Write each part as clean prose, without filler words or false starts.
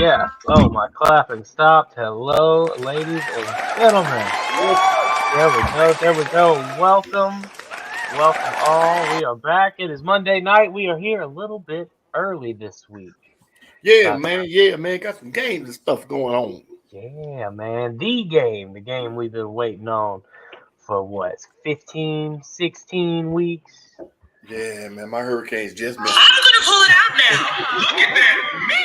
Yeah. Oh, my clapping stopped. Hello, ladies and gentlemen. There we go. There we go. Welcome. Welcome all. We are back. It is Monday night. We are here a little bit early this week. Yeah, man. Yeah, man. Got some games and stuff going on. Yeah, man. The game we've been waiting on for what, 15, 16 weeks? Yeah, man. My Hurricanes just missed. I'm gonna pull it out now. Look at that, man.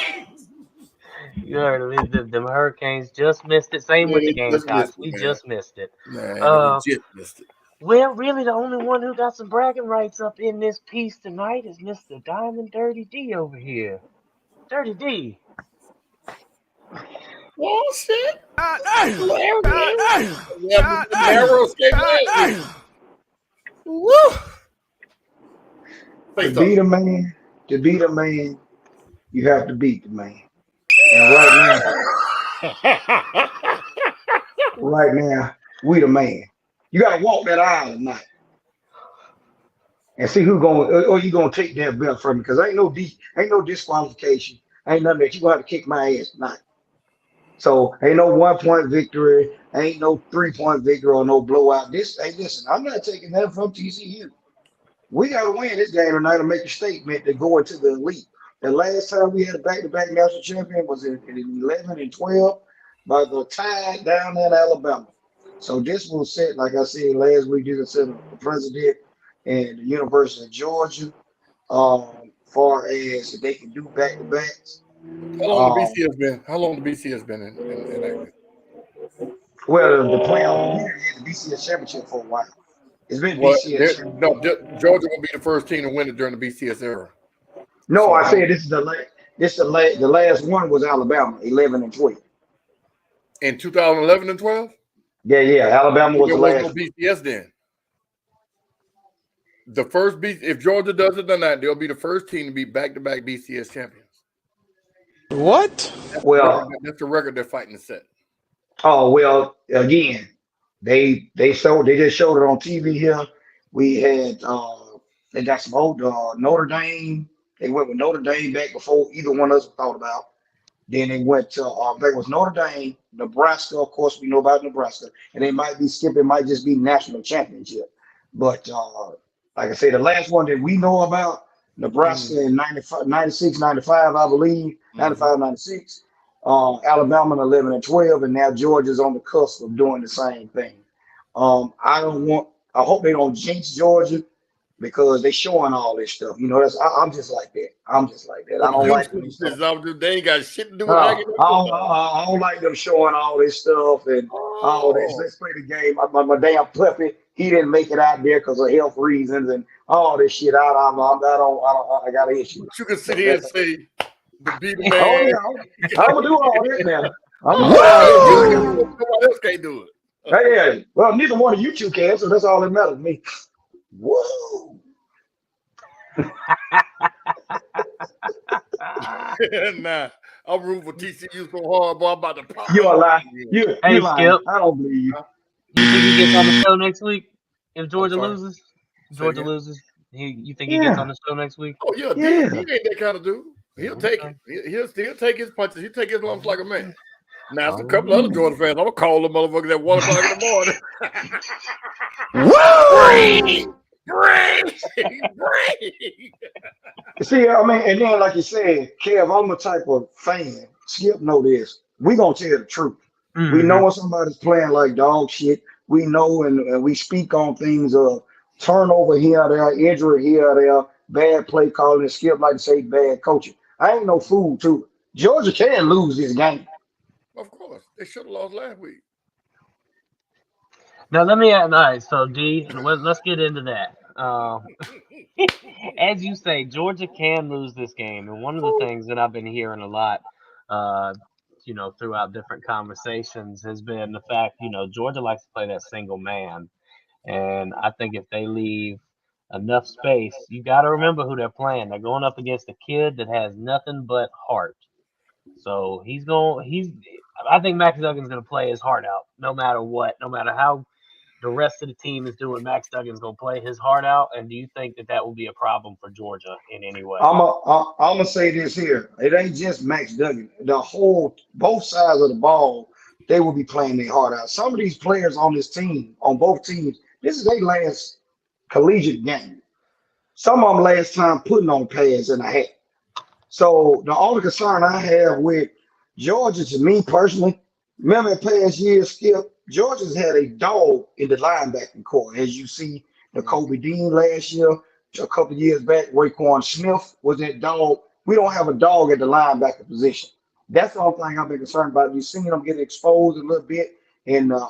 You heard it. Them Hurricanes just missed it. Same with the Gamecocks. We just missed it. Man, we just missed it. Well, really, the only one who got some bragging rights up in this piece tonight is Mr. Diamond Dirty D over here. Dirty D. Oh, shit. Woo. To beat a man, you have to beat the man. And right now, we the man. You gotta walk that aisle tonight and see who going, or you gonna take that belt from me, because ain't no disqualification, ain't nothing that you gonna have to kick my ass tonight. So ain't no 1 point victory, ain't no 3 point victory or no blowout. Listen, I'm not taking that from TCU. We gotta win this game tonight to make a statement to go into the elite. The last time we had a back-to-back national champion was in 11 and 12 by the Tide down in Alabama. So this will set, like I said last week, this will set the president and the University of Georgia, far as they can do back-to-backs. How long the BC has been? How long the BC has been in active? Well, the playoff winner had the BCS championship for a while. It's been BCS. No, Georgia will be the first team to win it during the BCS era. No, so, I said this is the last one was Alabama, 11 and 12. In 2011 and 12? Yeah. Alabama was the last. No BCS then. The first if Georgia does it or not, they'll be the first team to be back-to-back BCS champions. What? That's the record they're fighting to set. Oh well, again, they just showed it on TV here. We had they got some old Notre Dame. They went with Notre Dame back before either one of us thought about. Then they went to there was Notre Dame, Nebraska. Of course, we know about Nebraska, and they might be skipping, might just be national championship. But like I said, the last one that we know about, Nebraska in 96, 95, I believe, 95, 96. Alabama in 11 and 12, and now Georgia's on the cusp of doing the same thing. I hope they don't jinx Georgia, because they showing all this stuff. You know, I'm just like that. I don't like them. They ain't got shit to do with I don't like them showing all this stuff and all this. Let's play the game. My damn puppy, he didn't make it out there because of health reasons and all this shit. I got an issue. But you can sit here and say the beat man. Oh yeah, I'm gonna do all this now. Nobody else can't do it. Yeah. Well, neither one of you two can, so that's all that matters to me. Whoa. Nah, I'm rooting for TCU so hard, boy. I'm about to pop. You're lying. You're lying. Skip. I don't believe you. You think he gets on the show next week if Georgia loses? You think he gets on the show next week? Oh yeah. He ain't that kind of dude. He'll take it. He'll still take his punches. He'll take his lumps like a man. Now, a couple other Georgia fans, I'm gonna call them motherfuckers at 1 o'clock in the morning. Great. See, I mean, and then like you said, Kev, I'm the type of fan. Skip know this. We gonna tell the truth. Mm-hmm. We know when somebody's playing like dog shit. We know and we speak on things of turnover here, there, injury here, there, bad play calling. Skip like to say bad coaching. I ain't no fool too. Georgia can lose this game. Of course, they should have lost last week. Now let me. All right, so D, let's get into that. As you say, Georgia can lose this game, and one of the things that I've been hearing a lot, throughout different conversations, has been the fact, Georgia likes to play that single man, and I think if they leave enough space, you got to remember who they're playing. They're going up against a kid that has nothing but heart. So I think Max Duggan's going to play his heart out, no matter what, no matter how the rest of the team is doing, Max Duggan's going to play his heart out? And do you think that that will be a problem for Georgia in any way? I'm gonna say this here. It ain't just Max Duggan. The whole both sides of the ball, they will be playing their heart out. Some of these players on this team, on both teams, this is their last collegiate game. Some of them last time putting on pads in a hat. So the only concern I have with Georgia, to me personally, remember in past years, Skip, Georgia's had a dog in the linebacking core. As you see, the Kobe Dean last year, a couple of years back, Raekwon Smith was that dog. We don't have a dog at the linebacker position. That's the only thing I've been concerned about. You've seen them get exposed a little bit in the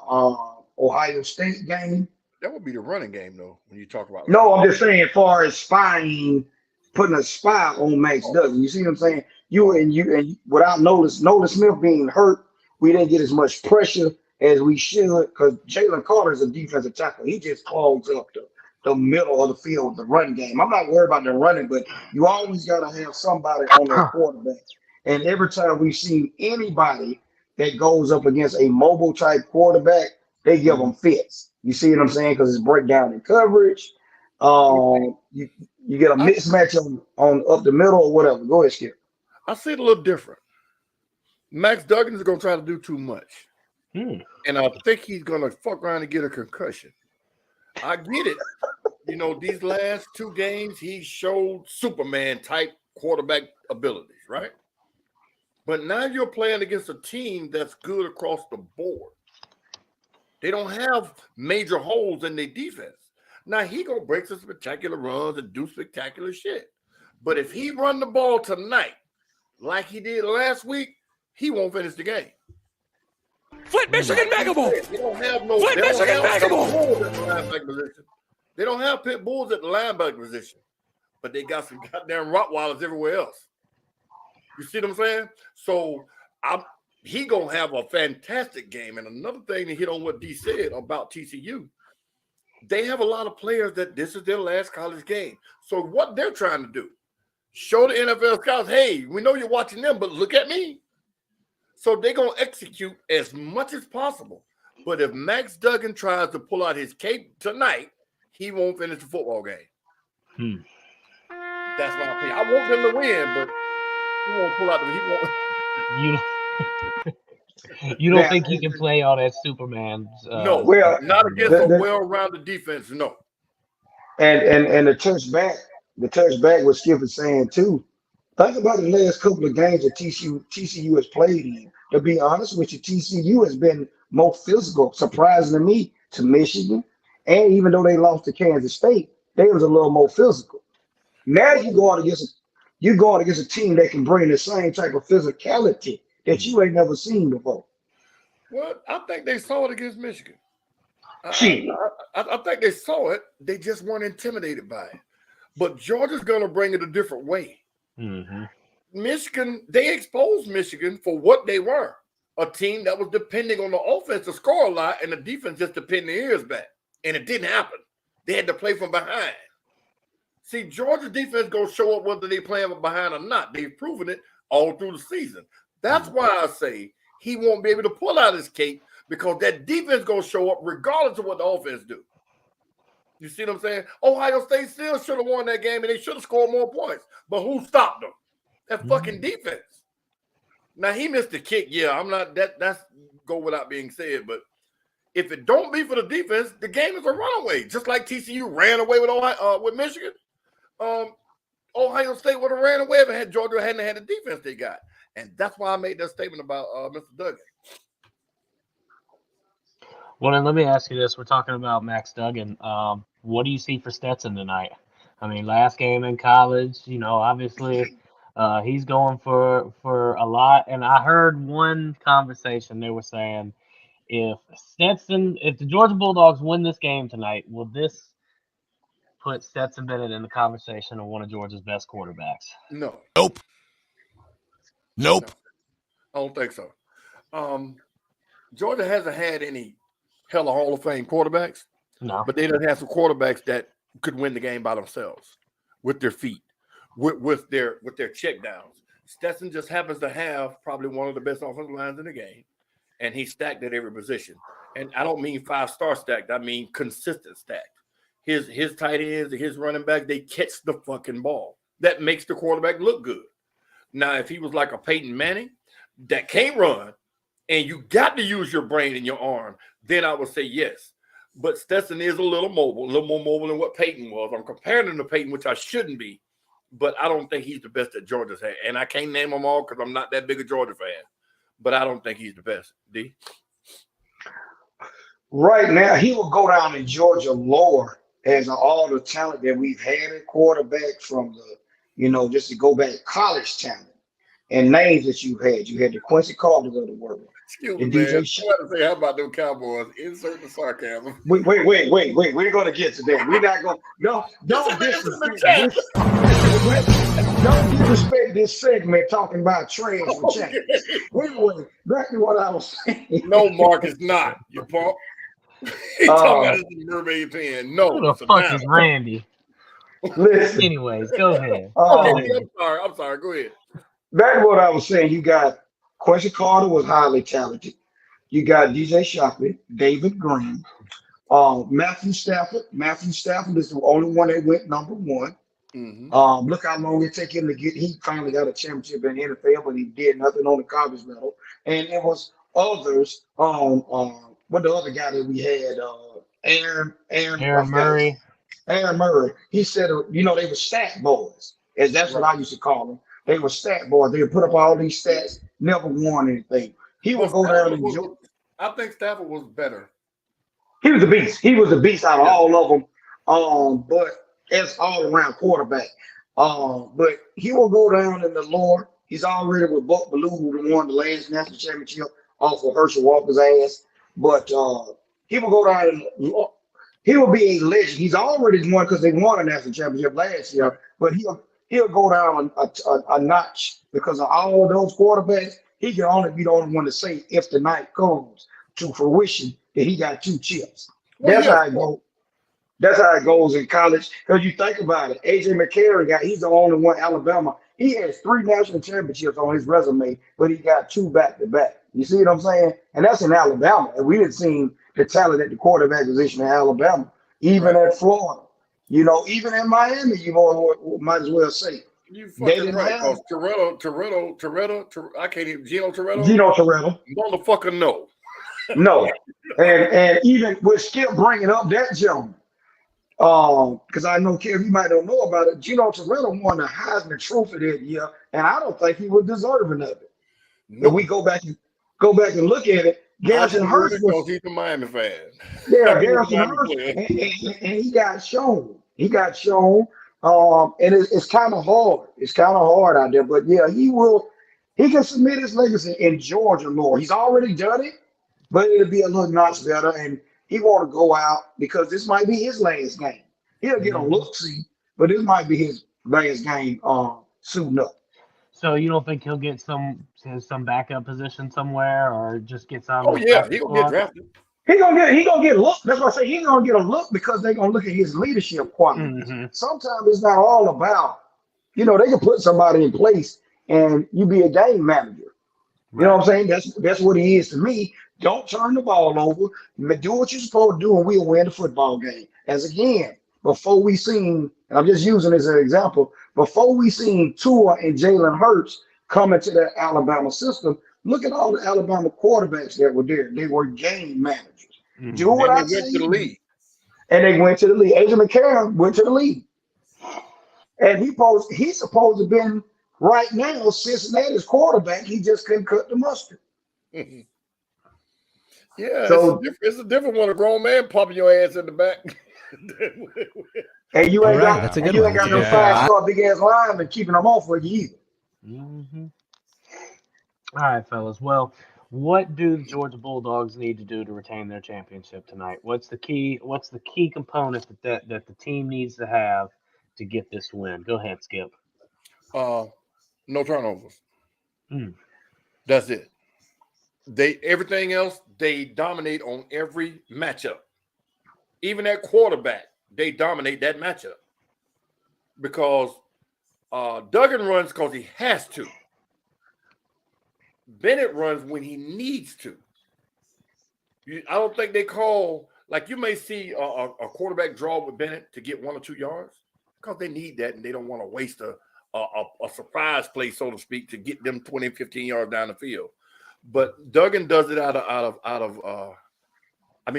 Ohio State game. That would be the running game, though, when you talk about. No, I'm just saying, as far as spying, putting a spy on Max Duggan. You see what I'm saying? You without Nolan Smith being hurt, we didn't get as much pressure as we should because Jalen Carter is a defensive tackle. He just clogs up the middle of the field, the run game. I'm not worried about the running, but you always got to have somebody on that quarterback. And every time we've seen anybody that goes up against a mobile type quarterback, they give them fits. You see what I'm saying? Because it's breakdown in coverage. You get a mismatch on up the middle or whatever. Go ahead, Skip. I see it a little different. Max Duggan is going to try to do too much. And I think he's going to fuck around and get a concussion. I get it. You know, these last two games, he showed Superman-type quarterback abilities, right? But now you're playing against a team that's good across the board. They don't have major holes in their defense. Now, he going to break some spectacular runs and do spectacular shit. But if he run the ball tonight like he did last week, he won't finish the game. Flip Michigan Megaball! They don't have no Flip Michigan Megaball! They don't have pit bulls at the linebacker position. But they got some goddamn Rottweilers everywhere else. You see what I'm saying? So he going to have a fantastic game. And another thing to hit on what D said about TCU, they have a lot of players that this is their last college game. So what they're trying to do, show the NFL scouts, hey, we know you're watching them, but look at me. So they're going to execute as much as possible. But if Max Duggan tries to pull out his cape tonight, he won't finish the football game. That's my opinion. I want them to win, but he won't pull out the – he won't. You don't think he can play all that Superman? No, not against a well-rounded defense. No. And the touchback what Skip is saying too. Think about the last couple of games that TCU has played in. To be honest with you, TCU has been more physical, surprising to me, to Michigan. And even though they lost to Kansas State, they was a little more physical. Now you go out against a team that can bring the same type of physicality that you ain't never seen before. Well, I think they saw it against Michigan. I think they saw it. They just weren't intimidated by it. But Georgia's going to bring it a different way. Michigan, they exposed Michigan for what they were. A team that was depending on the offense to score a lot and the defense just to pin their ears back. And it didn't happen. They had to play from behind. See, Georgia's defense going to show up whether they play from behind or not. They've proven it all through the season. That's why I say he won't be able to pull out his cape because that defense going to show up regardless of what the offense do. You see what I'm saying? Ohio State still should have won that game and they should have scored more points. But who stopped them? That fucking defense. Now, he missed the kick. Yeah, I'm not – that's go without being said. But if it don't be for the defense, the game is a runaway. Just like TCU ran away with Michigan. Ohio State would have ran away if Georgia hadn't had the defense they got. And that's why I made that statement about Mr. Duggan. Well, then let me ask you this. We're talking about Max Duggan. What do you see for Stetson tonight? I mean, last game in college, obviously he's going for a lot. And I heard one conversation they were saying, if the Georgia Bulldogs win this game tonight, will this put Stetson Bennett in the conversation of one of Georgia's best quarterbacks? No. Nope. No, I don't think so. Georgia hasn't had any hella Hall of Fame quarterbacks. No. But they don't have some quarterbacks that could win the game by themselves with their feet, with their check downs. Stetson just happens to have probably one of the best offensive lines in the game. and he's stacked at every position. And I don't mean 5-star stacked. I mean consistent stacked. His tight ends, his running back, they catch the fucking ball. That makes the quarterback look good. Now, if he was like a Peyton Manning that can't run, and you got to use your brain and your arm, then I would say yes. But Stetson is a little more mobile than what Peyton was. I'm comparing him to Peyton, which I shouldn't be, but I don't think he's the best that Georgia's had. And I can't name them all because I'm not that big a Georgia fan, but I don't think he's the best. D? Right now, he will go down in Georgia lower as all the talent that we've had at quarterback from the, just to go back, college talent and names that you've had. You had the Quincy Carters of the world. Excuse the me, man. DJ I want to say, how about them Cowboys? Insert the sarcasm. Wait. We're going to get to that. We're not going to. Don't disrespect this. Don't disrespect this segment talking about trash and change. Anyway, back to what I was saying. No, Mark, it's not. You punk. He's talking about his mermaid pen. No. Who the fuck is Randy? Listen. Anyways, go ahead. I'm sorry. Go ahead. Back to what I was saying. You got Quincy Carter was highly talented. You got DJ Shockley, David Green, Matthew Stafford. Matthew Stafford is the only one that went number one. Mm-hmm. Look how long it took him to get. He finally got a championship in the NFL, but he did nothing on the college level. And it was others. What the other guy that we had? Aaron Murray. Aaron Murray. He said, they were stat boys, as that's what I used to call them. They were stat boys. They would put up all these stats, never won anything. He would go down and enjoy. I think Stafford was better. He was a beast. He was a beast out of all of them. But as all around quarterback. But he will go down in the lore. He's already with Buck Belue, who won the last national championship off of Herschel Walker's ass. But he will go down in he will be a legend. He's already won because they won a national championship last year. But he'll go down a notch because of all those quarterbacks. He can only be the only one to say if the night comes to fruition that he got 2 chips. That's how it goes. That's how it goes in college. Because you think about it, AJ McCarron he's the only one, Alabama. He has 3 national championships on his resume, but he got 2 back-to-back. You see what I'm saying? And that's in Alabama. And we didn't see the talent at the quarterback position in Alabama, even at Florida. Even in Miami, you might as well say. You fucking right, because Toretto, I can't even, Gino Toretto. Motherfucker, no. No. And even with Skip bringing up that gentleman, because I know, Kev, you might don't know about it, Gino Toretto won the Heisman Trophy that year, and I don't think he was deserving of it. No. If we go back and look at it, Garrison Hurst was. He's a Miami fan. Yeah, Garrison Hurst, and he got shown. And it's kind of hard. It's kind of hard out there. But yeah, he can submit his legacy in Georgia more. He's already done it, but it'll be a little notch better. And he want to go out because this might be his last game. He'll get a look-see, but this might be his last game suiting up. So you don't think he'll get some backup position somewhere or just get some? Oh yeah, he'll get drafted. He gonna get a look. That's why I say he's gonna get a look because they're gonna look at his leadership qualities. Mm-hmm. Sometimes it's not all about, they can put somebody in place and you be a game manager. Right. You know what I'm saying? That's what he is to me. Don't turn the ball over. Do what you're supposed to do, and we'll win the football game. As again, before we seen, and I'm just using this as an example, before we seen Tua and Jalen Hurts come into that Alabama system, look at all the Alabama quarterbacks that were there. They were game managers. Mm-hmm. Do what I say. Went to the league. And they went to the league. AJ McCarron went to the league. And he's supposed to have been right now Cincinnati's quarterback. He just couldn't cut the mustard. Mm-hmm. Yeah, so, it's a different one. A grown man popping your ass in the back. And you ain't got no 5-star big ass lineman keeping them off with you either. Mm-hmm. All right, fellas. Well, what do the Georgia Bulldogs need to do to retain their championship tonight? What's the key component that the team needs to have to get this win? Go ahead, Skip. No turnovers. That's it. Everything else, they dominate on every matchup. Even at quarterback, they dominate that matchup. Because Duggan runs because he has to. Bennett runs when he needs to. I don't think they call, like you may see a quarterback draw with Bennett to get 1 or 2 yards because they need that and they don't want to waste a surprise play, so to speak, to get them 20, 15 yards down the field. But Duggan does it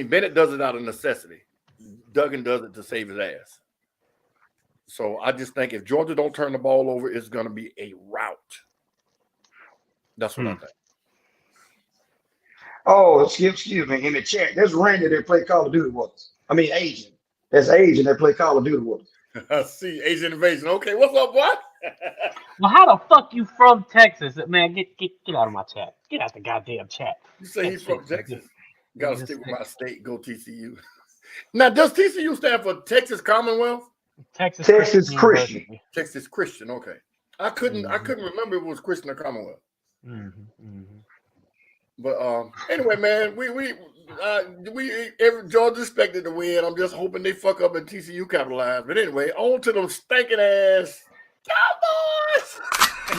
Bennett does it out of necessity. Duggan does it to save his ass. So I just think if Georgia don't turn the ball over, it's going to be a rout. That's what I think. Oh, excuse me. In the chat, there's Randy that played Call of Duty with us. I mean, Asian. There's Asian that played Call of Duty with us. I see. Asian invasion. Okay, what's up, boy? Well, how the fuck you from Texas? Man, get out of my chat. Get out the goddamn chat. You say he's from Texas. Got to stick with my state. Go TCU. Now, does TCU stand for Texas Commonwealth? Texas Christian. Texas Christian. Okay. I couldn't remember if it was Christian or Commonwealth. But anyway, man, we Georgia expected to win. I'm just hoping they fuck up and TCU capitalize. But anyway, on to them stinking ass Cowboys.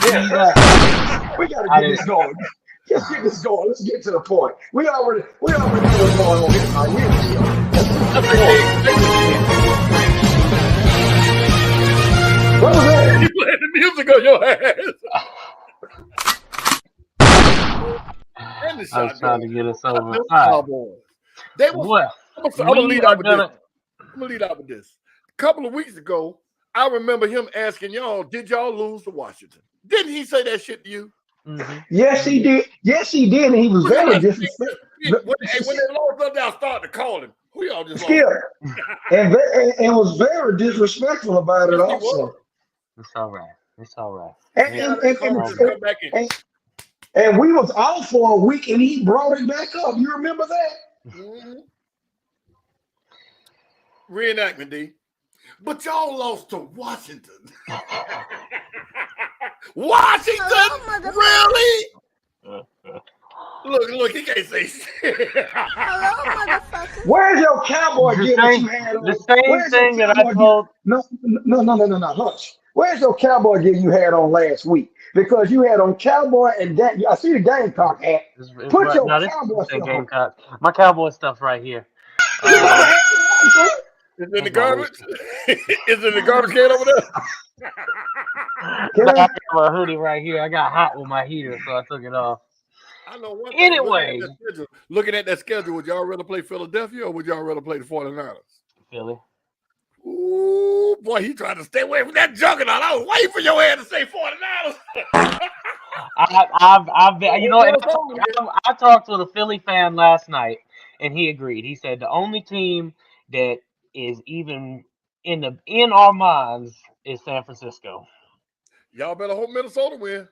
Yeah. We gotta get this going. Let's get this going. Let's get to the point. We already know what's going on here. What was that? You playing the music on your ass. I was trying to get us over. They were, I'm gonna lead out with this. A couple of weeks ago, I remember him asking y'all, did y'all lose to Washington? Didn't he say that shit to you? Yes, he did. Yes, he did. And he was very disrespectful. When they lost up there, I started to call him. Who y'all just Skip. And was very disrespectful about it also. It's all right. It's all right. And we was out for a week, and he brought it back up. You remember that? Reenactment, D. But y'all lost to Washington. Washington? Really? Look, he can't say shit. Hello, motherfucker. Where's your cowboy gear that you had on? The same thing that I told. No, hush. Where's your cowboy gear you had on last week? Because you had on cowboy and I see the Gamecock hat. Put your cowboy stuff on. My cowboy stuff right here. Is it in the garbage? Is it in the garbage can over there? I have a hoodie right here. I got hot with my heater, so I took it off. I know one thing. Anyway. Looking at that schedule, would y'all rather play Philadelphia or would y'all rather play the 49ers? Philly. Ooh, boy, he tried to stay away from that juggernaut. I was waiting for your head to say 49ers. I talked to the Philly fan last night, and he agreed. He said the only team that is even in our minds is San Francisco. Y'all better hope Minnesota win.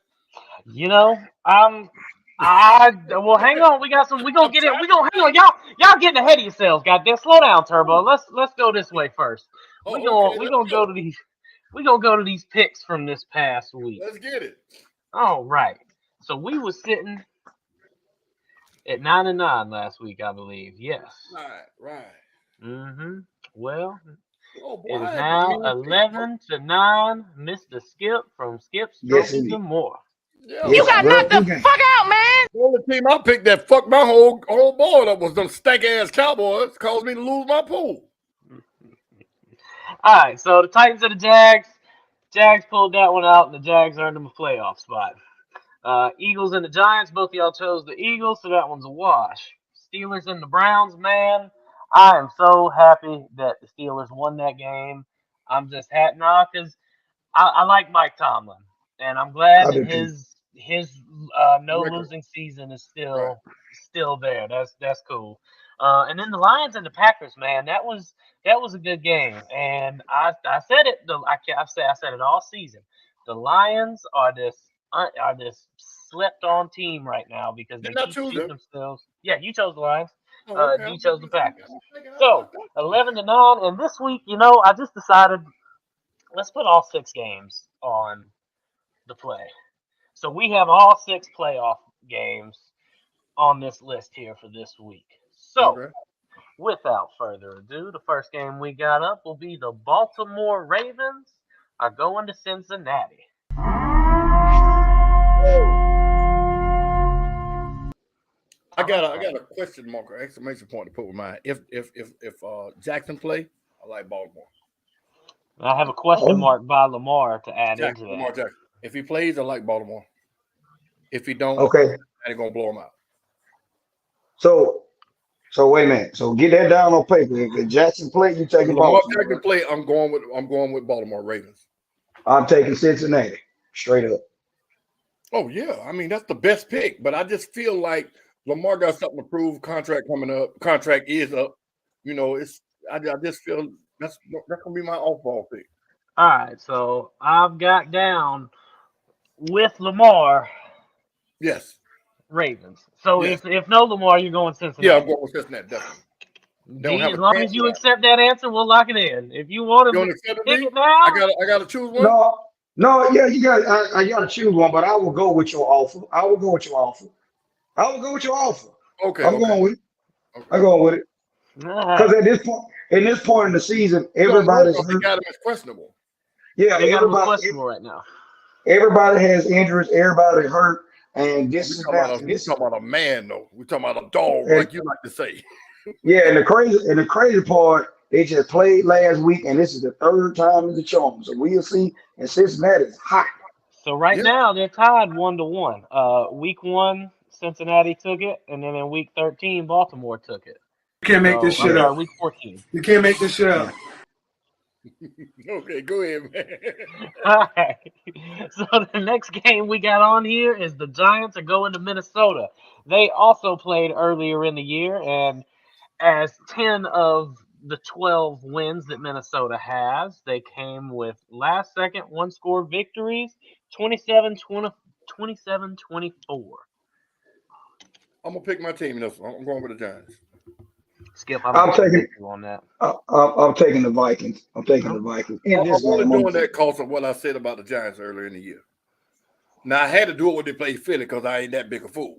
You know, well, hang on. We gonna get it. Hang on. Y'all getting ahead of yourselves. Goddamn, slow down, Turbo. Let's go this way first. We're gonna go to these picks from this past week. Let's get it. All right. So we was sitting at 9-9 last week, I believe. Yes. Right. Well, it is now 11-9. Mr. Skip from Skip's Trophies and More. Yeah, you got knocked the fuck out, man. The only team I picked that fucked my whole board up was them stank ass Cowboys. Caused me to lose my pool. All right, so the Titans and the Jags. Jags pulled that one out, and the Jags earned them a playoff spot. Eagles and the Giants, both of y'all chose the Eagles, so that one's a wash. Steelers and the Browns, man. I am so happy that the Steelers won that game. I'm just happy now because I like Mike Tomlin, and I'm glad that his no losing season is still there. That's cool. And then the Lions and the Packers, man, that was a good game. And I said it. I said it all season. The Lions are this slept on team right now because they keep cheating themselves. Yeah, you chose the Lions. You chose the Packers. So 11-9, and this week, I just decided let's put all 6 games on the play. So we have all 6 playoff games on this list here for this week. So without further ado, the first game we got up will be the Baltimore Ravens are going to Cincinnati. I got a question mark or exclamation point to put with mine. If Jackson play, I like Baltimore. I have a question mark by Lamar to add into Lamar that. Jackson. If he plays, I like Baltimore. If he don't, Okay. they're gonna blow him out. So wait a minute. So get that down on paper. If Jackson play, you If taking Lamar Baltimore. Jackson Right? play, I'm going with Baltimore Ravens. I'm taking Cincinnati. Straight up. Oh yeah, I mean that's the best pick, but I just feel like Lamar got something to prove. Contract coming up. Contract is up. You know, I just feel that's gonna be my off-ball pick. All right, so I've got down with Lamar Yes. Ravens. So Yes. if no Lamar, you're going Yeah, I'm Cincinnati. going with Cincinnati, definitely. D, have as a long chance as you now. accept that answer, we'll lock it in. If you want You to want to accept pick me? it now, I gotta choose one. No, yeah, you got. I got to choose one, but I will go with your offer. I will go with your offer. Okay, I'm okay. going with it. Okay. I'm going with it. all Because right. in this point in the season, You don't know everybody's because they hurt. got him as questionable. Yeah, They got him questionable right now. everybody has injuries. Everybody hurt, and We this is talking now about this a man though. We talking about a dog, and like you like to say. yeah, and the crazy part, they just played last week, and this is the third time in the charm. So we'll see. And Cincinnati is hot. So right Yeah. now they're tied 1-1. Week 1, Cincinnati took it, and then in week 13, Baltimore took it. You can't make this I'm shit sorry, up. week 14. You can't make this shit up. Okay, go ahead, man. All right. So the next game we got on here is the Giants are going to Minnesota. They also played earlier in the year, and as 10 of the 12 wins that Minnesota has, they came with last second one score victories, 27-24. I'm gonna pick my team in this one. I'm going with the Giants. Skip, I'm I'm agreeing taking. with you on that. I'm taking the Vikings. I'm taking the Vikings in I'm this only game. doing that because of what I said about the Giants earlier in the year. Now I had to do it when they played Philly because I ain't that big a fool,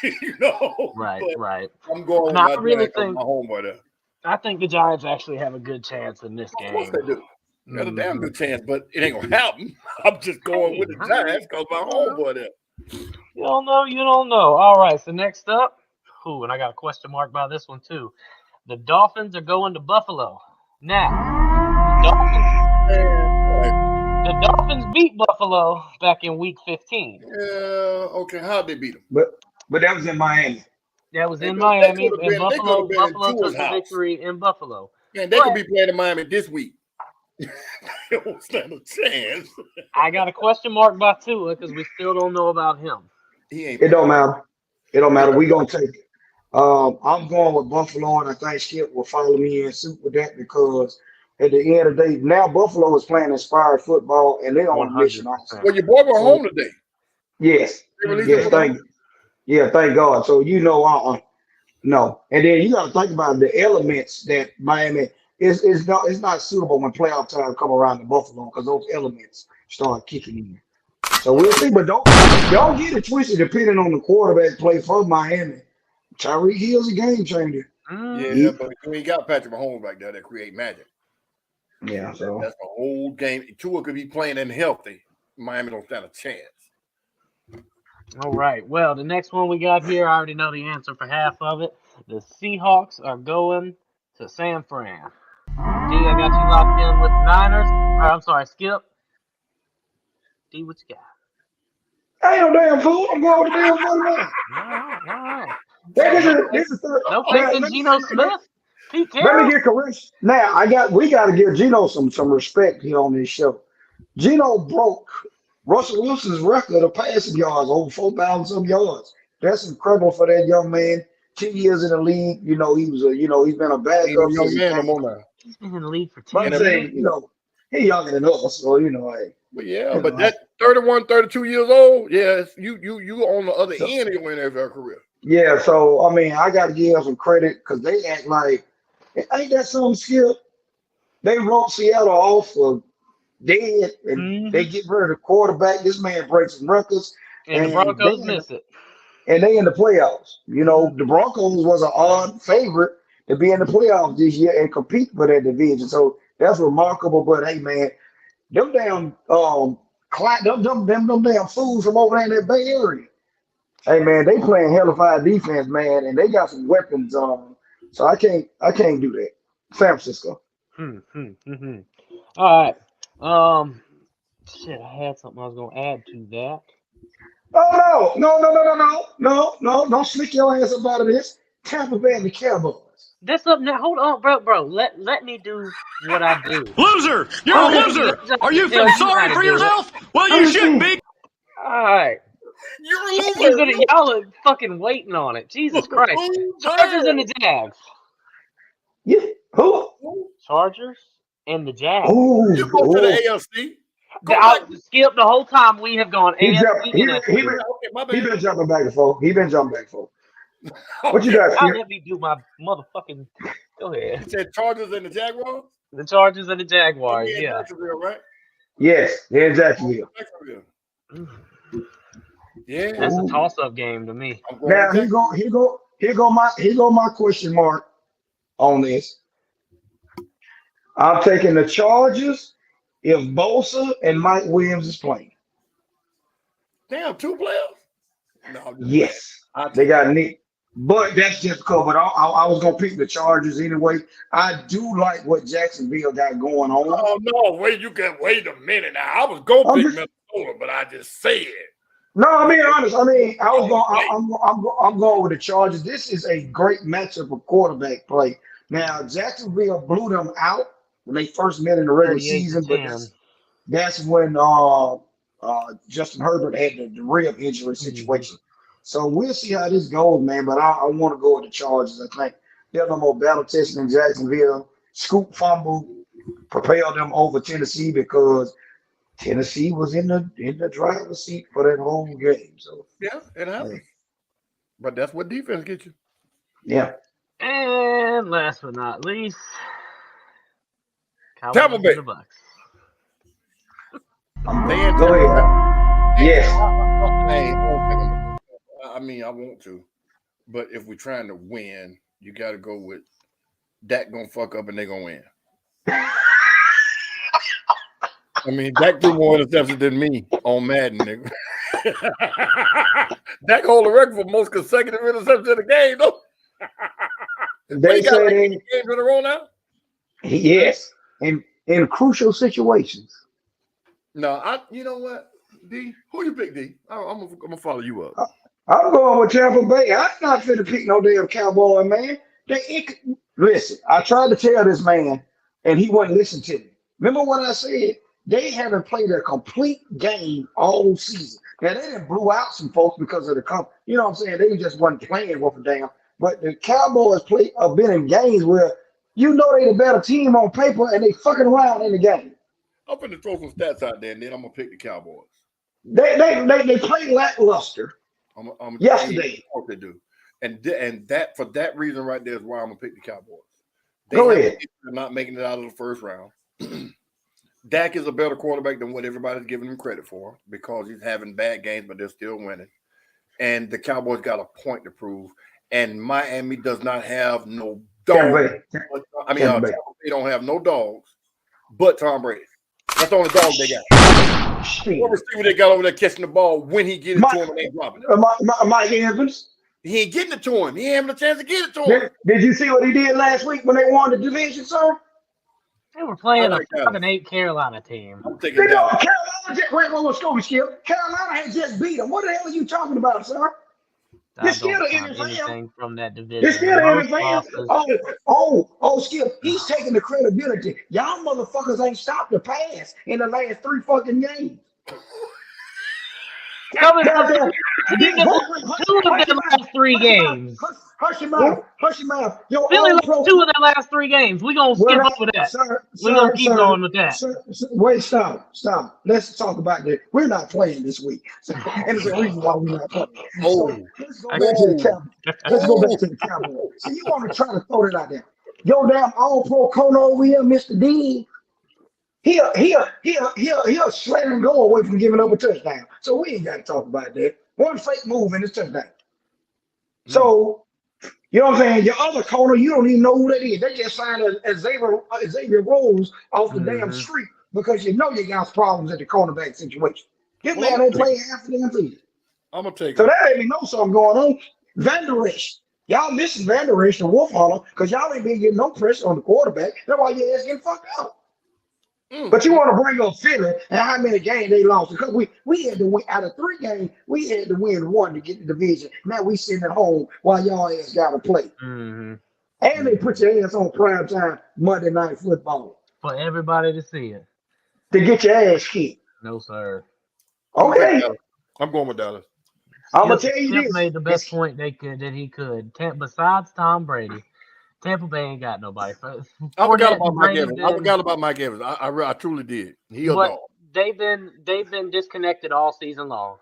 you know. Right, But right. I'm going with No, my I really Giants because think my homeboy there. I think the Giants actually have a good chance in this Of course game. they do. They got a damn Mhm. good chance, but it ain't gonna happen. I'm just going with the Giants because my homeboy there. You don't know, you don't know. All right, so next up, and I got a question mark by this one too. The Dolphins are going to Buffalo. Now, the Dolphins beat Buffalo back in week 15. Yeah, okay. How'd they beat them? But that was in Miami. That was in They Miami, could have and been. They could have been in Buffalo Tua's took the house. victory in Buffalo. Man, they But could be playing in Miami this week. They don't stand a chance. I got a question mark by Tua because we still don't know about him. He ain't. It don't matter. It don't matter. Yeah. We gonna take it. I'm going with Buffalo, and I think Skip will follow me in suit with that because at the end of the day, now Buffalo is playing inspired football, and they're on a mission also. 100%. Well, your boy went So home today. yes, They released yes, him from thank God. So no, and then you got to think about the elements that Miami is not. It's not suitable when playoff time come around to Buffalo because those elements start kicking in. So we'll see, but don't get it twisted. Depending on the quarterback play for Miami, Tyreek Hill's a game changer. Yeah, but you ain't got Patrick Mahomes back there that create magic. Yeah, so That's the whole game. Tua could be playing and healthy. Miami don't stand a chance. All right. Well, the next one we got here, I already know the answer for half of it. The Seahawks are going to San Fran. D, I got you locked in with Niners. I'm sorry, Skip. D, what you got? I ain't no damn fool. I'm going with the damn 49. All right. This is third. No faith in Geno Smith? Pete Let Carroll? me get correction. Now we got to give Geno some respect here on this show. Geno broke Russell Wilson's record of passing yards, over 4,000 some yards. That's incredible for that young man. 10 years in the league, he's been a backup. He's a young man no more now. He's been in the league for 10 But I'm saying, he's younger than us, so hey. But yeah, but that 31, 32 years old, yes, you on the other end of your NFL career. Yeah, so I mean, I got to give them some credit because they act like, ain't that something, Skip? They wrote Seattle off for dead, and they get rid of the quarterback. This man breaks some records, and the Broncos miss it. And they in the playoffs. The Broncos was an odd favorite to be in the playoffs this year and compete for that division. So that's remarkable. But hey, man, them damn them damn fools from over there in that Bay Area. Hey man, they playing hellified defense, man, and they got some weapons. So I can't do that. San Francisco. Hmm. All right. Shit, I had something I was gonna add to that. Oh no! Don't slick your ass up out of this. Tampa Bay and the Cowboys. That's up now. Hold on, bro. Let me do what I do. Loser! You're a Okay, loser! Are you Tell feel you how sorry to for do it. yourself? Well, let you me should see. be. All right. You're a Y'all are fucking waiting on it. Jesus Christ. Chargers and the Jags. Yeah. Who? Chargers and the Jags. You Oh, go to the oh. AFC. Go back. Skip the whole time we have gone He AFC jumped. and He NFC. been Okay, my he bad. been jumping back and forth. He been jumping back and forth. What you Okay. got, Y'all Skip? let me do my motherfucking. Go You ahead. said Chargers and the Jaguars? The Chargers and the And Jaguars. we in Yeah. Jacksonville, right? Yes, yeah, Jacksonville. Jacksonville. Mm. Yeah. That's a Ooh. toss-up game to me. I'm going Now with here go my question mark on this. I'm taking the Chargers if Bosa and Mike Williams is playing. Damn, 2 players? No, I'm just playing. Yes, I'll they take got Nick, but that's just because. But I was gonna pick the Chargers anyway. I do like what Jacksonville got going on. Oh no, wait a minute now. I was gonna I'm pick just Minnesota, but I just said. no, I'm being honest. I mean, I was Oh, going. wait. I'm going with the Chargers. This is a great matchup of quarterback play. Now, Jacksonville blew them out when they first met in the regular 38 to season, but 10. that's when Justin Herbert had the rib injury Mhm. situation. So we'll see how this goes, man. But I want to go with the Chargers. I think they're no more battle tested in Jacksonville. Scoop fumble propelled them over Tennessee because Tennessee was in the driver's seat for that whole game. So Yeah, it happens. hey, But that's what defense gets you. yeah. And last but not least, Tampa Cowboys Bay. and the Bucks. They in Go Tampa ahead. Bay. Yes. I mean, I want to, but if we're trying to win, you got to go with Dak gonna fuck up and they gonna win. I mean, Dak threw more interceptions than me on Madden, nigga. Dak hold the record for most consecutive interceptions in the game, though. But They he got like 8 say games in a row now. yes. In crucial situations. No, you know what, D? Who you pick, D? I'm gonna follow you up. I'm going with Tampa Bay. I'm not fit to pick no damn cowboy, man. Listen, I tried to tell this man, and he wouldn't listen to me. Remember what I said? They haven't played a complete game all season. Now they didn't blew out some folks because of the you know what I'm saying? They just wasn't playing worth a damn. But the Cowboys have been in games where you know they the better team on paper and they fucking around in the game. I'm gonna throw some stats out there, and then I'm gonna pick the Cowboys. They played lackluster I'm yesterday. What they do, and that for that reason right there is why I'm gonna pick the Cowboys. Go ahead. They're not making it out of the first round. Dak is a better quarterback than what everybody's giving him credit for because he's having bad games, but they're still winning. And the Cowboys got a point to prove. And Miami does not have no dogs. I mean, Tampa Bay don't have no dogs, but Tom Brady. That's the only dog they got. What receiver they got over there catching the ball when he gets it to him and they dropping it? Mike Evans. He ain't getting it to him. He ain't having a chance to get it to him. Did you see what he did last week when they won the division, sir? They were playing a 7-8 Carolina team. I'm taking that. Carolina had just beat them. What the hell are you talking about, sir? I don't find anything from that division. It's still the NFL. Skip. He's taking the credibility. Y'all motherfuckers ain't stopped the pass in the last 3 fucking games. Two of their last 3 games. Hush your mouth. Hush your mouth. Philly lost 2 of their last 3 games. We're going to skip over that. We're going to keep going with that. Wait, stop. Let's talk about that. We're not playing this week. And there's a reason why we're not playing. Let's go back to the Cowboys. Let's go back to the Cowboys. So you want to try to throw that out there. Yo, damn all-pro corner over here, Mr. D. He'll slam and go away from giving up a touchdown. So we ain't got to talk about that. One fake move and it's touchdown. So, you know what I'm saying? Your other corner, you don't even know who that is. They just signed Xavier Rose off the damn street because you know you got problems at the cornerback situation. This man don't play half the damn season. I'm gonna take So him. that let me know something going on. Van Der Esch. Y'all missing Van Der Esch and Wolf Holler because y'all ain't been getting no pressure on the quarterback. That's why your ass getting fucked out. But you want to bring up Philly and how many games they lost because we had to win out of 3 games. We had to win 1 to get the division. Now we sitting at home while y'all ass got to play. Mm-hmm. And they put your ass on prime time Monday Night Football For everybody to see it. to get your ass kicked. No, sir. I'm gonna take Okay, Dallas. I'm going with Dallas. I'm gonna tell you Skip this. made the best point that he could. Besides Tom Brady, Tampa Bay ain't got nobody. I forgot Fournette about and Mike Brady Evans. I been, forgot about Mike Evans. I truly did. He a but dog. they've been disconnected all season long,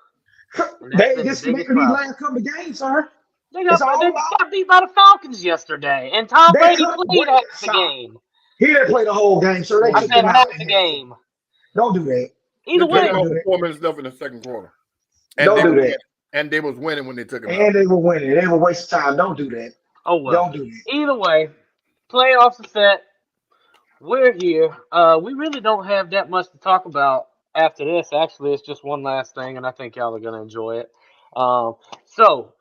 and that's They been the biggest disconnected these problem. last couple of games, sir. They It's got all they about got beat by the Falcons yesterday, and Tom they Brady cut played Brady. half the Stop. game. He didn't play the whole game, sir. They I took said him half out at the halftime. game. Don't do that. They Either took way, him Don't out do with that. 4 minutes left in the second quarter, and Don't they do were that. winning. And they was winning when they took him out. And they were winning. They were wasting time. Don't do that. oh well. Don't do that. Either way, playoffs are set. We're here. We really don't have that much to talk about after this. Actually, it's just one last thing, and I think y'all are gonna enjoy it. So,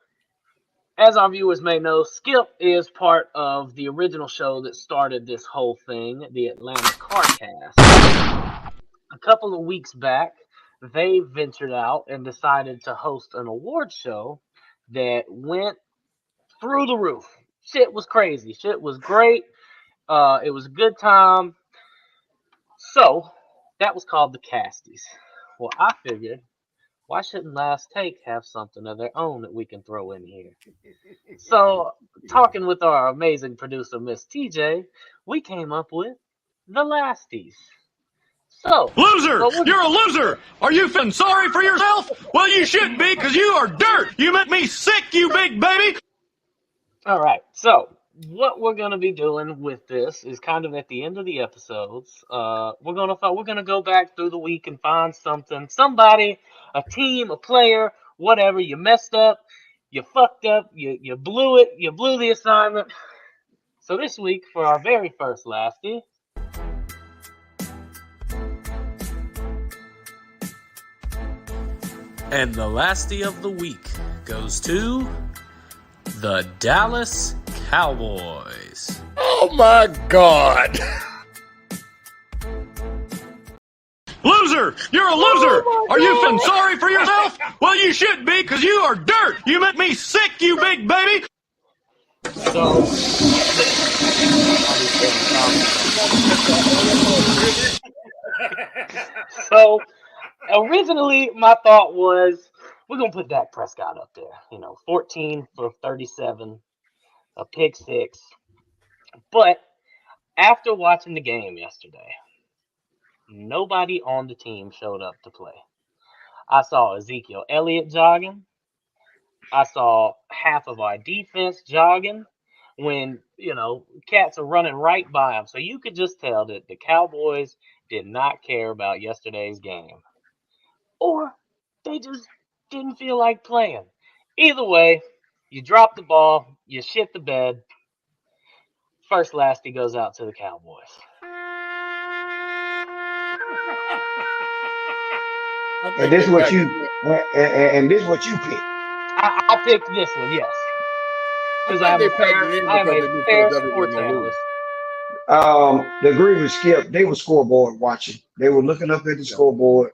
as our viewers may know, Skip is part of the original show that started this whole thing, the Atlanta CarCast. A couple of weeks back, they ventured out and decided to host an award show that went through the roof. Shit was crazy. Shit was great. It was a good time. So that was called the Casties. Well, I figured, why shouldn't Last Take have something of their own that we can throw in here? So, talking with our amazing producer, Miss TJ, we came up with the Lasties. So, Loser! what You're a loser! Are you feeling sorry for yourself? Well, you should be, because you are dirt! You make me sick, you big baby! All right. So, what we're gonna be doing with this is kind of at the end of the episodes. We're gonna go back through the week and find somebody, a team, a player, whatever. You messed up, you fucked up, you blew it, you blew the assignment. So this week for our very first lasty, And the lasty of the week goes to the Dallas Cowboys. Oh my God! Loser! You're a loser! Are you feeling sorry for yourself? Well, you should be, because you are dirt! You make me sick, you big baby! so so originally my thought was we're gonna put Dak Prescott up there. 14 for 37, a pick six. But after watching the game yesterday, nobody on the team showed up to play. I saw Ezekiel Elliott jogging. I saw half of our defense jogging when, cats are running right by them. So you could just tell that the Cowboys did not care about yesterday's game. Or they just didn't feel like playing. Either way, you drop the ball, you shit the bed. First lasty goes out to the Cowboys. I And think this is that what Dak. you and this is what you pick. I picked this one, yes. I Because think they packed it in I am because a they knew fair Philadelphia was sports gonna lose. analyst. The agree with Skip. They were scoreboard watching. They were looking up at the Yeah. scoreboard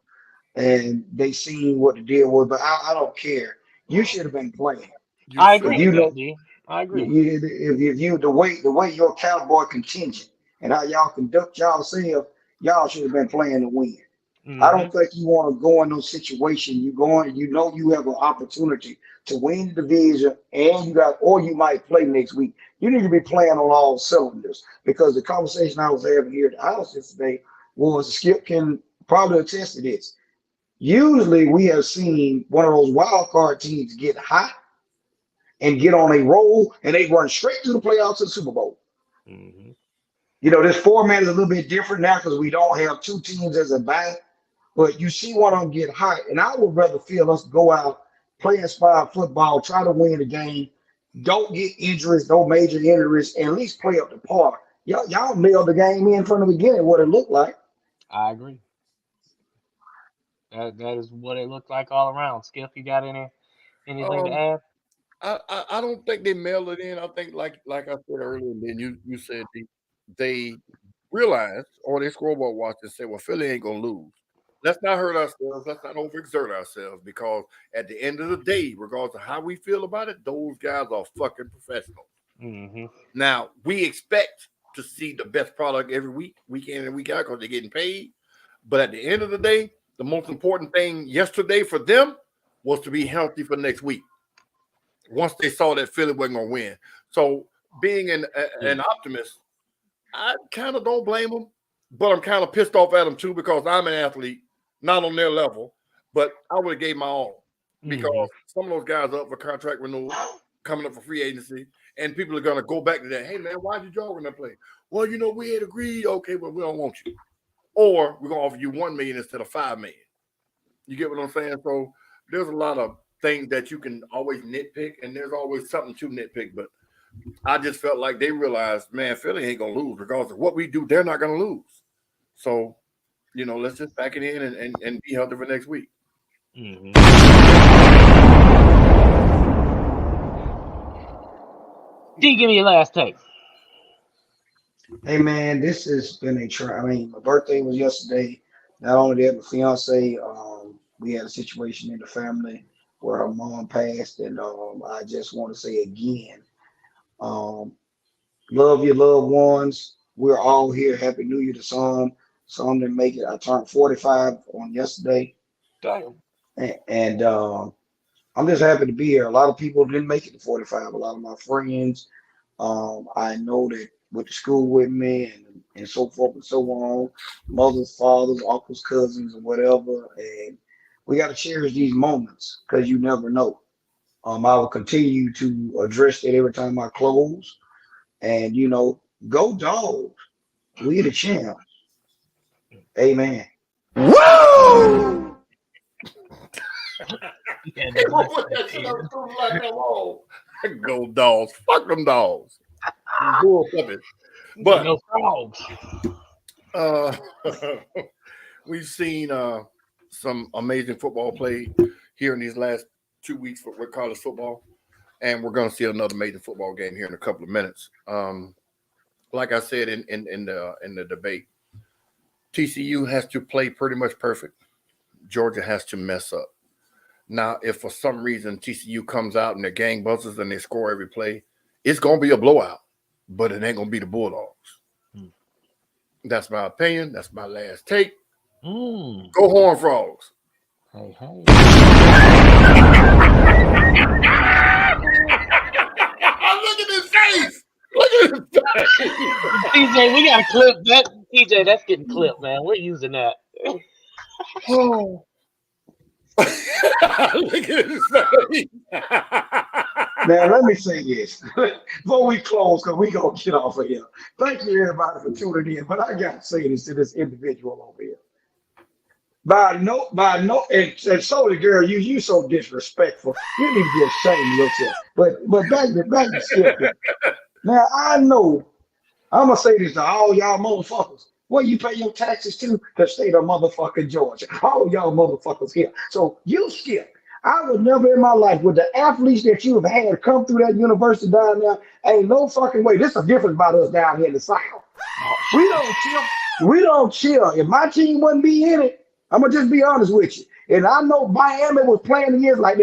and they seen what the deal was. But I don't care. You should have been playing. You I should agree If have. you with know that, D. I You, agree. if you the way your cowboy contingent and how y'all conduct yourself, y'all should have been playing to win. I Mm-hmm. don't think you want to go in those situations. You have an opportunity to win the division, and or you might play next week. You need to be playing on all cylinders because the conversation I was having here at the house yesterday was Skip can probably attest to this. Usually, we have seen one of those wild card teams get hot and get on a roll, and they run straight to the playoffs to the Super Bowl. Mm-hmm. This format is a little bit different now because we don't have 2 teams as a bye. But you see one of them get hot, and I would rather feel us go out, play inspired football, try to win the game, don't get injuries, no major injuries, and at least play up to par. Y'all nailed the game in from the beginning, what it looked like. I agree. That is what it looked like all around. Skip, you got any Anything to add? I don't think they mailed it in. I think like I said earlier, and then you said they realized or they scoreboard watched and said, well, Philly ain't gonna lose. Let's not hurt ourselves. Let's not overexert ourselves because at the end of the day, regardless of how we feel about it, those guys are fucking professionals. Mm-hmm. Now we expect to see the best product every week in and week out, because they're getting paid. But at the end of the day, the most important thing yesterday for them was to be healthy for next week. Once they saw that Philly wasn't going to win. So being an optimist, I kind of don't blame them, but I'm kind of pissed off at them too because I'm an athlete, not on their level, but I would have gave my all because some of those guys are up for contract renewal, coming up for free agency, and people are going to go back to that. Hey, man, why did y'all run that play? Well, we had agreed. Okay, well, we don't want you. Or we're going to offer you $1 million instead of $5 million. You get what I'm saying? So there's a lot of things that you can always nitpick, and there's always something to nitpick. But I just felt like they realized, man, Philly ain't going to lose. Regardless of what we do, they're not going to lose. So, let's just back it in and be healthy for next week. Mm-hmm. D, give me your last take. Hey man, this has been a try. I mean, my birthday was yesterday. Not only that, my fiance, we had a situation in the family where her mom passed, and I just want to say again, love your loved ones. We're all here. Happy New Year to some. Some didn't make it. I turned 45 on yesterday, Damn. and I'm just happy to be here. A lot of people didn't make it to 45. A lot of my friends, I know that went to school with me and so forth and so on, mothers, fathers, uncles, cousins, and whatever. And we got to cherish these moments because you never know. I will continue to address it every time I close. And, go dogs. We the champs. Amen. Woo! Go dogs. Fuck them dogs. But no frogs. We've seen some amazing football played here in these last 2 weeks with college football, and we're going to see another major football game here in a couple of minutes. Like I said in the debate, TCU has to play pretty much perfect. Georgia has to mess up. Now, if for some reason TCU comes out and they're gangbusters and they score every play, it's going to be a blowout, but it ain't going to be the Bulldogs. That's my opinion. That's my last take. Go Horned Frogs. Hey, hey. Look at his face. Look at his face. TJ, we got to clip that. TJ, that's getting clipped, man. We're using that. Oh. Look at his face. Now, let me say this before we close, because we're going to get off of here. Thank you, everybody, for tuning in. But I got to say this to this individual over here. And so the girl, you so disrespectful. You need to be ashamed of yourself. But back to shit. Now, I know, I'm going to say this to all y'all motherfuckers. Where you pay your taxes to? The state of motherfucking Georgia. All y'all motherfuckers here. So you skip. I would never in my life, with the athletes that you have had come through that university down there, ain't no fucking way. This is a difference about us down here in the South. We don't chill. We don't chill. If my team wouldn't be in it, I'm going to just be honest with you. And I know Miami was playing the years like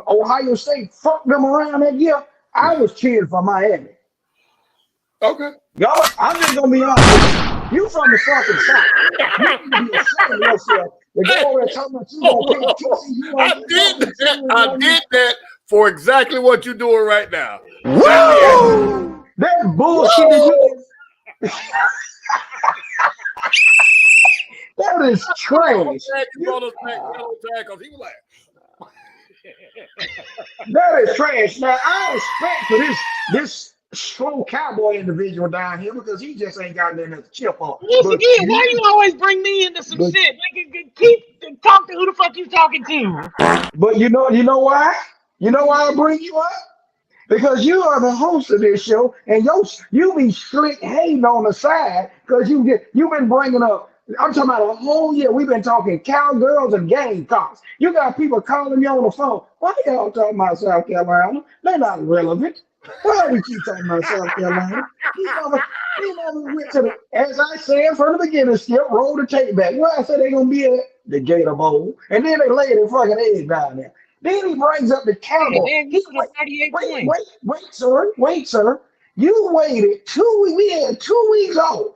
Ohio State fucked them around that year. I was cheering for Miami. Okay. Y'all, I'm just going to be honest with you. You from the fucking South. You need to be ashamed of yourself. I did that for exactly what you're doing right now. Woo! That bullshit. That is trash. That is trash. Now I expect for this slow cowboy individual down here because he just ain't got nothing to chip on. Once again, why you always bring me into some shit? Like, keep talk to who the fuck you talking to. But you know why? You know why I bring you up? because you are the host of this show, and you be slick hating on the side because you've been bringing up. I'm talking about a whole year. We've been talking cowgirls and Gamecocks. You got people calling you on the phone. Why y'all talking about South Carolina? They're not relevant. Why we keep talking about South Carolina? He never went to the, as I said from the beginning, Skip, roll the tape back. Well, I said they're going to be at the Gator Bowl, and then they lay their fucking egg down there. Then he brings up the Cowboys. Wait, sir. You waited 2 weeks. We had 2 weeks off.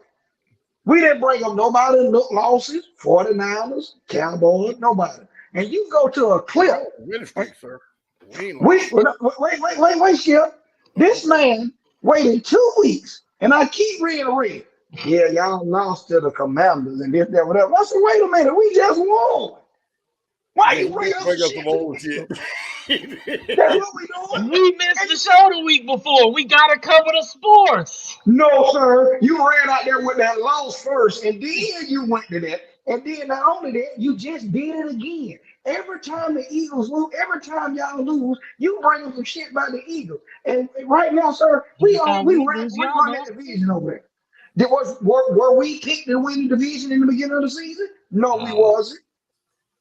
We didn't bring up nobody losses, 49ers, Cowboys, nobody. And you go to a clip. Sir. Wait, Skip. This man waited 2 weeks, and I keep reading. Yeah, y'all lost to the Commanders and this, that, whatever. I said, wait a minute, we just won. Why you bring up some old shit? That's what we doing. We missed the show the week before. We gotta cover the sports. No, sir. You ran out there with that loss first, and then you went to that. And then not only that, you just did it again. Every time the Eagles lose, every time y'all lose, you bring up some shit about the Eagles. And right now, sir, we run that division over there. Were we picked to win the division in the beginning of the season? No, we wasn't.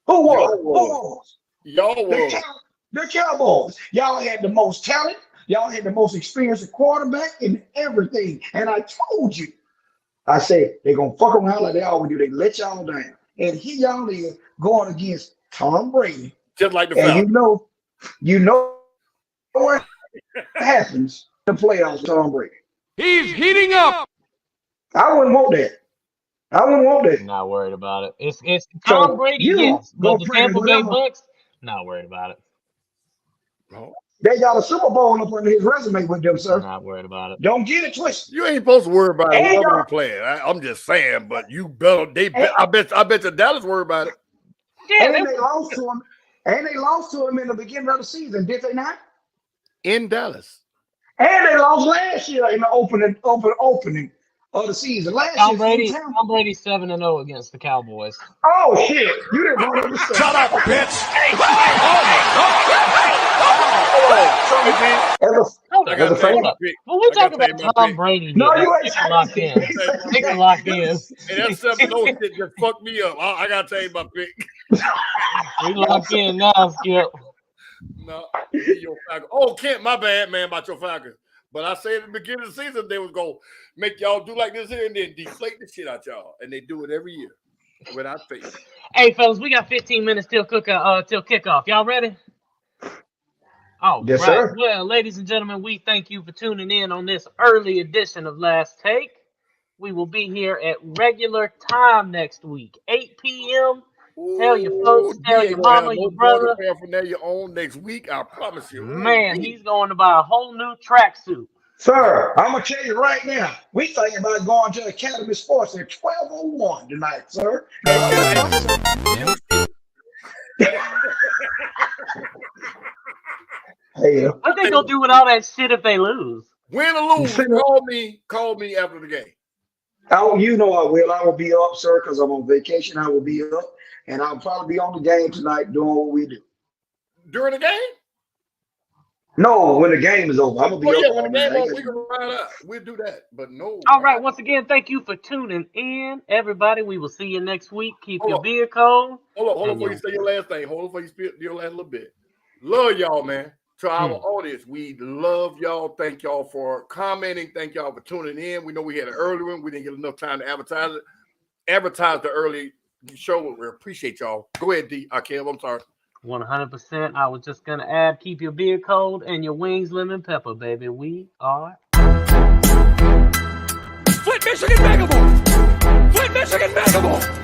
Who was? Y'all was. The Cowboys. Y'all had the most talent. Y'all had the most experienced quarterback and everything. And I told you, I said, they're going to fuck around like they always do. They let y'all down. And here y'all is going against Tom Brady. Just like the Falcons. You know what happens to playoffs with Tom Brady. He's heating up. I wouldn't want that. I'm not worried about it. It's Tom Brady, yes. But the Tampa Bay Bucks, not worried about it. No. They got a Super Bowl up on his resume with them, sir. I'm not worried about it. Don't get it twisted. You ain't supposed to worry about it. We're playing. I'm just saying, but you better. I bet you Dallas worry about it. Yeah, and they lost to him. And they lost to him in the beginning of the season, did they not? In Dallas. And they lost last year in the opening of the season. Tom Brady 7-0 against the Cowboys. Oh shit! You didn't know that. Shut up, bitch! When we talk about Tom Brady, no, you ain't locked in. Locked in. And that 7-0 shit just fucked me up. I gotta tell you my pick. We locked in now, Skip. No, your Falcons. Oh, Kent, my bad, man, about your Falcons. But I said at the beginning of the season they was gonna make y'all do like this here and then deflate the shit out y'all, and they do it every year without faith. Hey, fellas, we got 15 minutes till kickoff. Y'all ready? Oh, yes, right. Sir. Well, ladies and gentlemen, we thank you for tuning in on this early edition of Last Take. We will be here at regular time next week, 8 p.m. Tell your folks, tell your mama, your brother. Paraphernalia on next week, I promise you. Man, he's going to buy a whole new tracksuit. Sir, I'm going to tell you right now, we thinking about going to Academy Sports at 12:01 tonight, sir. What they going to do with all that shit if they lose? Win or lose, call me after the game. You know I will. I will be up, sir, because I'm on vacation. I will be up, and I'll probably be on the game tonight doing what we do. During the game? No, when the game is over. I'm going to be up. When the game is over, we can ride up. We'll do that, but no. All right, once again, thank you for tuning in, everybody. We will see you next week. Keep your beer cold. Hold on before you say your last thing. Hold on before you spit your last little bit. Love y'all, man. To our audience, we love y'all. Thank y'all for commenting. Thank y'all for tuning in. We know we had an early one. We didn't get enough time to advertise it. Advertise the early show. We appreciate y'all. Go ahead, D. Kev, I'm sorry. 100%. I was just going to add, keep your beer cold and your wings lemon pepper, baby. We are. Flint, Michigan, Megamore! Flint, Michigan, Megamore!